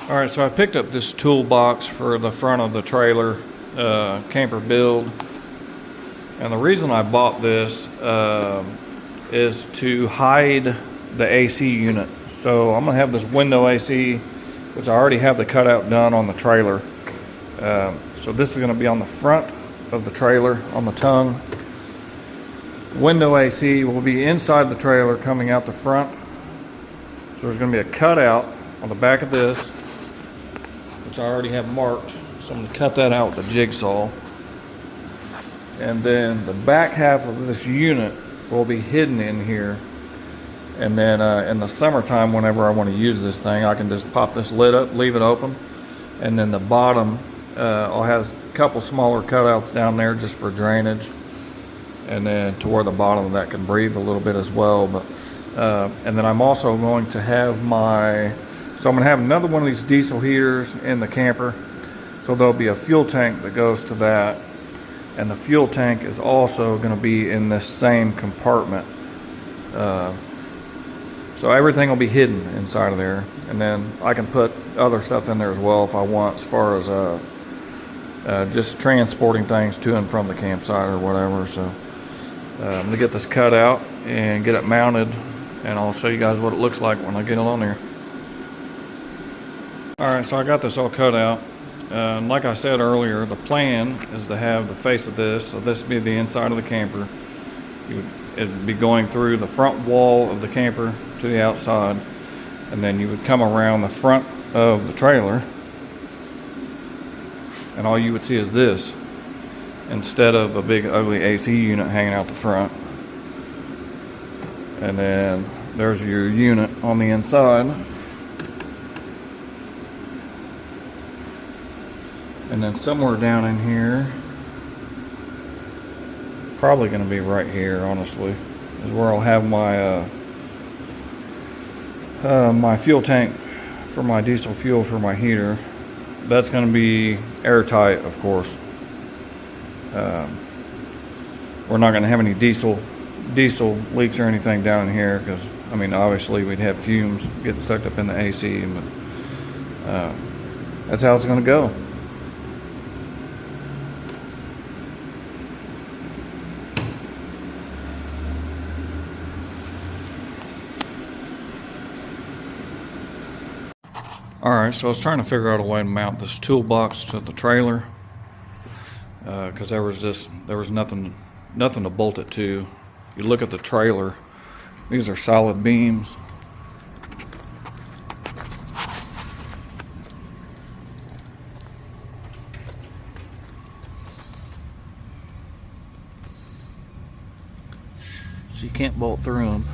Alright, so I picked up this toolbox for the front of the trailer, camper build. And the reason I bought this is to hide the AC unit. So I'm going to have this window AC, which I already have the cutout done on the trailer. So this is going to be on the front of the trailer, on the tongue. Window AC will be inside the trailer coming out the front. So there's going to be a cutout on the back of this, which I already have marked. So I'm going to cut that out with a jigsaw. And then the back half of this unit will be hidden in here. And then in the summertime, whenever I want to use this thing, I can just pop this lid up, leave it open. And then the bottom, I'll have a couple smaller cutouts down there just for drainage. And then to where the bottom of that can breathe a little bit as well. But and then I'm also going to have so I'm going to have another one of these diesel heaters in the camper. So there'll be a fuel tank that goes to that. And the fuel tank is also going to be in this same compartment. So everything will be hidden inside of there. And then I can put other stuff in there as well if I want, as far as just transporting things to and from the campsite or whatever. So I'm going to get this cut out and get it mounted. And I'll show you guys what it looks like when I get it on there. Alright, so I got this all cut out. Like I said earlier, the plan is to have the face of this, so this would be the inside of the camper. It'd be going through the front wall of the camper to the outside, and then you would come around the front of the trailer, and all you would see is this, instead of a big ugly AC unit hanging out the front. And then there's your unit on the inside. And then somewhere down in here, probably going to be right here, honestly, is where I'll have my my fuel tank for my diesel fuel for my heater. That's going to be airtight, of course. We're not going to have any diesel leaks or anything down in here, because I mean, obviously we'd have fumes getting sucked up in the AC, but that's how it's going to go. Alright, so I was trying to figure out a way to mount this toolbox to the trailer, because there was nothing to bolt it to. You look at the trailer, these are solid beams. So you can't bolt through them.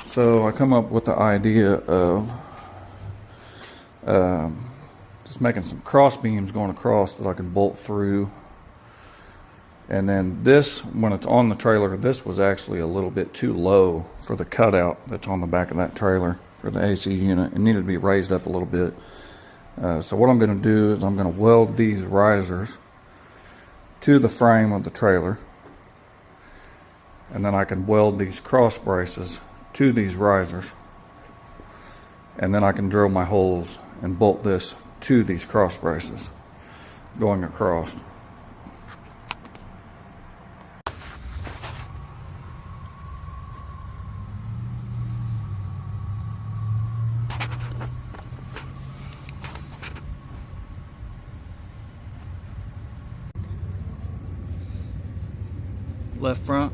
So I come up with the idea of just making some cross beams going across that I can bolt through. And then this, when it's on the trailer, this was actually a little bit too low for the cutout that's on the back of that trailer for the AC unit. It needed to be raised up a little bit. So what I'm going to do is I'm going to weld these risers to the frame of the trailer. And then I can weld these cross braces to these risers, and then I can drill my holes and bolt this to these cross braces going across. Left front,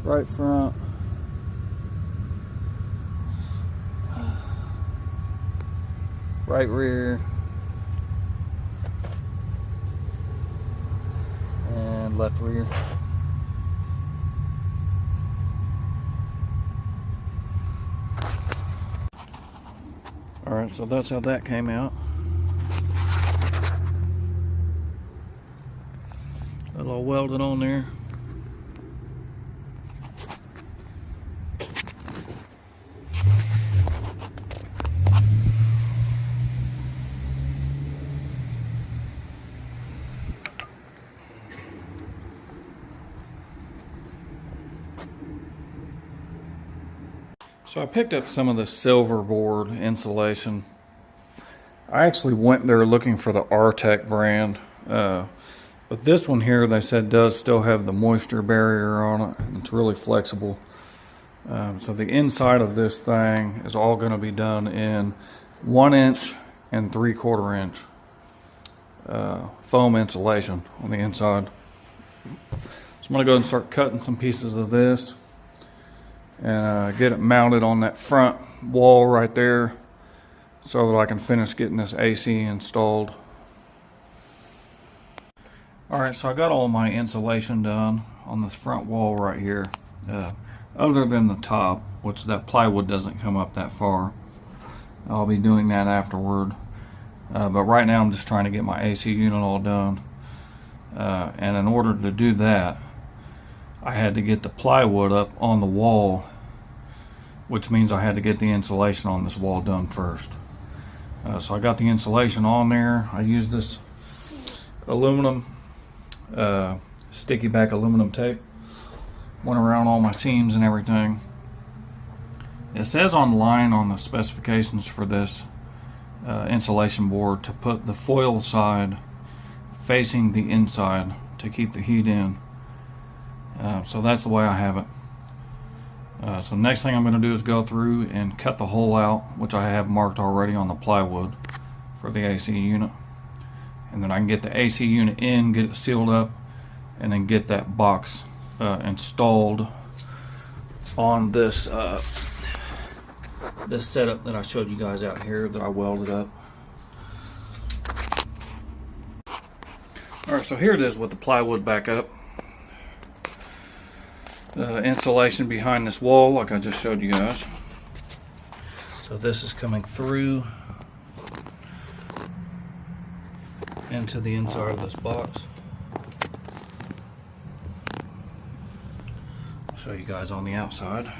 right front, right rear, and left rear. Alright, so that's how that came out. Got it all welded on there. So I picked up some of the silver board insulation. I actually went there looking for the Artec brand, but this one here they said does still have the moisture barrier on it. It's really flexible. So the inside of this thing is all going to be done in 1 inch and 3/4 inch foam insulation on the inside. So I'm going to go ahead and start cutting some pieces of this and get it mounted on that front wall right there so that I can finish getting this AC installed. Alright, so I got all my insulation done on this front wall right here. Other than the top, which that plywood doesn't come up that far. I'll be doing that afterward. But right now I'm just trying to get my AC unit all done. And in order to do that, I had to get the plywood up on the wall, which means I had to get the insulation on this wall done first. So I got the insulation on there. I used this aluminum, sticky back aluminum tape. Went around all my seams and everything. It says online on the specifications for this insulation board to put the foil side facing the inside to keep the heat in. So that's the way I have it. So next thing I'm going to do is go through and cut the hole out, which I have marked already on the plywood for the AC unit. And then I can get the AC unit in, get it sealed up, and then get that box installed on this this setup that I showed you guys out here that I welded up. Alright, so here it is with the plywood back up. Insulation behind this wall like I just showed you guys. So this is coming through into the inside of this box. Show you guys on the outside.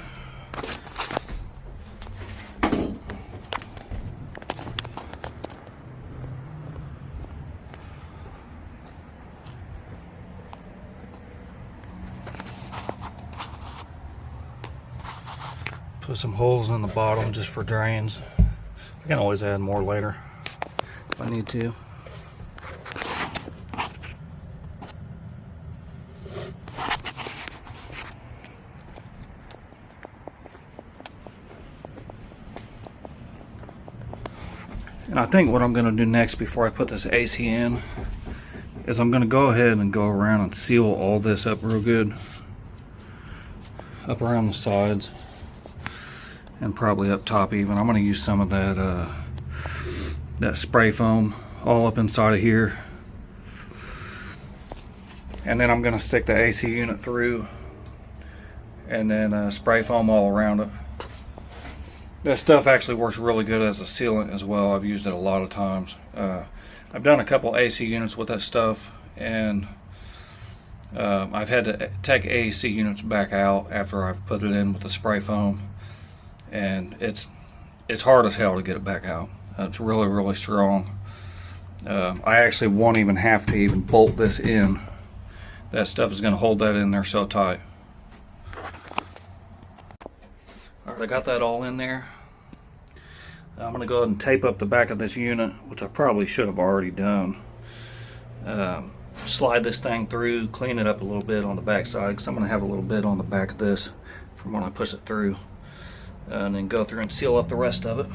Put some holes in the bottom just for drains. I can always add more later if I need to. And I think what I'm going to do next before I put this AC in is I'm going to go ahead and go around and seal all this up real good. Up around the sides and probably up top even. I'm going to use some of that that spray foam all up inside of here. And then I'm going to stick the AC unit through and then spray foam all around it. That stuff actually works really good as a sealant as well. I've used it a lot of times. I've done a couple AC units with that stuff, and I've had to take AC units back out after I've put it in with the spray foam, and it's hard as hell to get it back out. It's really, really strong. I actually won't even have to even bolt this in. That stuff is going to hold that in there so tight. Alright, I got that all in there. I'm going to go ahead and tape up the back of this unit, which I probably should have already done. Slide this thing through, clean it up a little bit on the back side, because I'm going to have a little bit on the back of this from when I push it through. And then go through and seal up the rest of it.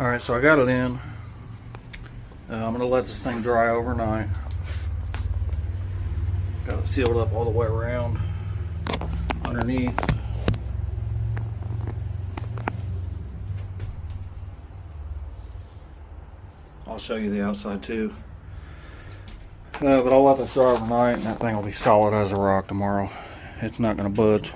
Alright, so I got it in. I'm going to let this thing dry overnight. Got it sealed up all the way around underneath. I'll show you the outside too. But I'll let this dry overnight and that thing will be solid as a rock tomorrow. It's not going to budge.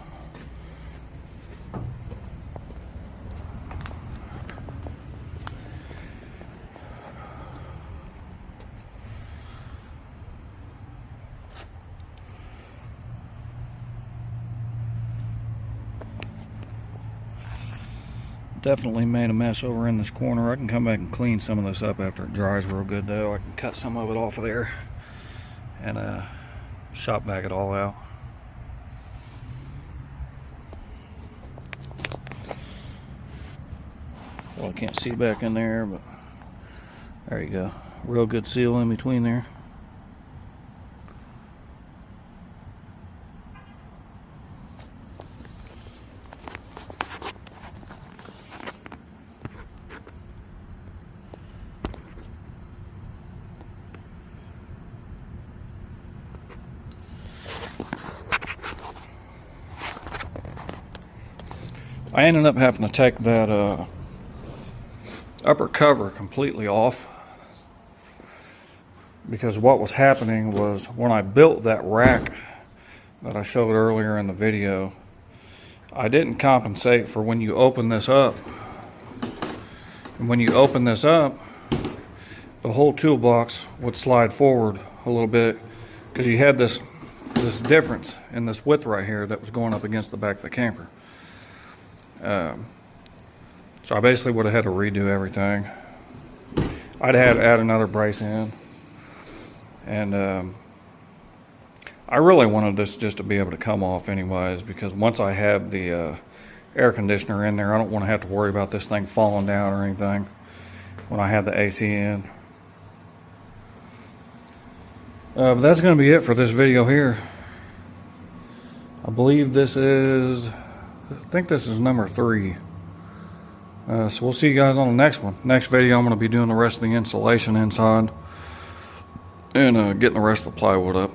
Definitely made a mess over in this corner. I can come back and clean some of this up after it dries real good though. I can cut some of it off of there and shop back it all out. Well, I can't see back in there, but there you go. Real good seal in between there. I ended up having to take that upper cover completely off, because what was happening was when I built that rack that I showed earlier in the video, I didn't compensate for when you open this up. And when you open this up, the whole toolbox would slide forward a little bit, because you had this difference in this width right here that was going up against the back of the camper. So I basically would have had to redo everything. I'd had to add another brace in, and I really wanted this just to be able to come off anyways, because once I have the air conditioner in there, I don't want to have to worry about this thing falling down or anything when I have the AC in. But that's going to be it for this video here. I believe this is, I think this is number 3. So we'll see you guys on the next one. Next video, I'm going to be doing the rest of the insulation inside and getting the rest of the plywood up.